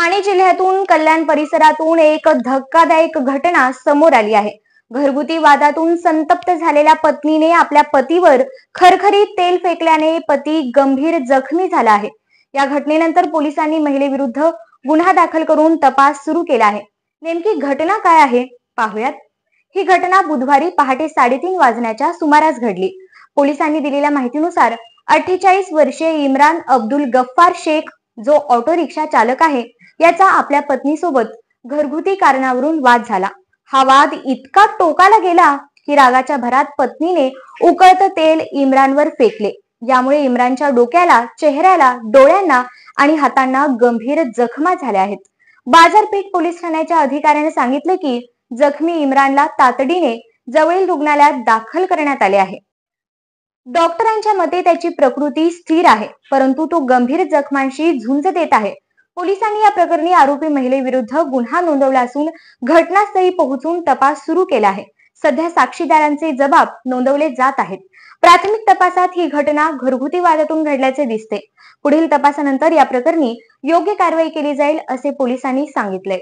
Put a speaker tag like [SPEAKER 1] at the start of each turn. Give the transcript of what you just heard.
[SPEAKER 1] ठाणे जिल्ह्यातून कल्याण परिसरातून एक धक्कादायक घटना समोर आली आहे। घरगुती वादातून संतप्त झालेल्या पत्नीने आपल्या पतीवर खरखरीत तेल फेकल्याने पती गंभीर जखमी झाला आहे। या घटनेनंतर पोलिसांनी महिलेविरुद्ध गुन्हा दाखल करून तपास सुरू केला आहे। नेमकी घटना काय आहे पाहूयात। ही घटना बुधवारी पहाटे 3:30 वाजण्याच्या सुमारास घडली। पोलिसांनी दिलेल्या माहितीनुसार 48 वर्षीय इम्रान अब्दुल गफ्फार शेख, जो ऑटो रिक्षा चालक आहे, याचा आपल्या पत्नीसोबत घरगुती कारणावरून वाद झाला। हा वाद इतका टोकाला गेला की रागाच्या भरात पत्नीने उकळतं तेल इम्रानवर फेकले। यामुळे इम्रानच्या डोक्याला, चेहऱ्याला, डोळ्यांना आणि हातांना गंभीर जखमा झाल्या आहेत। बाजारपेठ पोलीस ठाण्याच्या अधिकाऱ्याने सांगितले की जखमी इम्रानला तातडीने जवळील रुग्णालयात दाखल करण्यात आले आहे। डॉक्टरांच्या मते त्याची प्रकृती स्थिर आहे, परंतु तो गंभीर जखमांशी झुंज देत आहे। पोलिसांनी या प्रकरणी आरोपी महिलेविरुद्ध गुन्हा नोंदवला असून घटनास्थळी पोहोचून तपास सुरू केला आहे। सध्या साक्षीदारांचे जबाब नोंदवले जात आहेत। प्राथमिक तपासात ही घटना घरगुती वादातून घडल्याचे दिसते। पुढील तपासानंतर या प्रकरणी योग्य कारवाई केली जाईल असे पोलिसांनी सांगितले।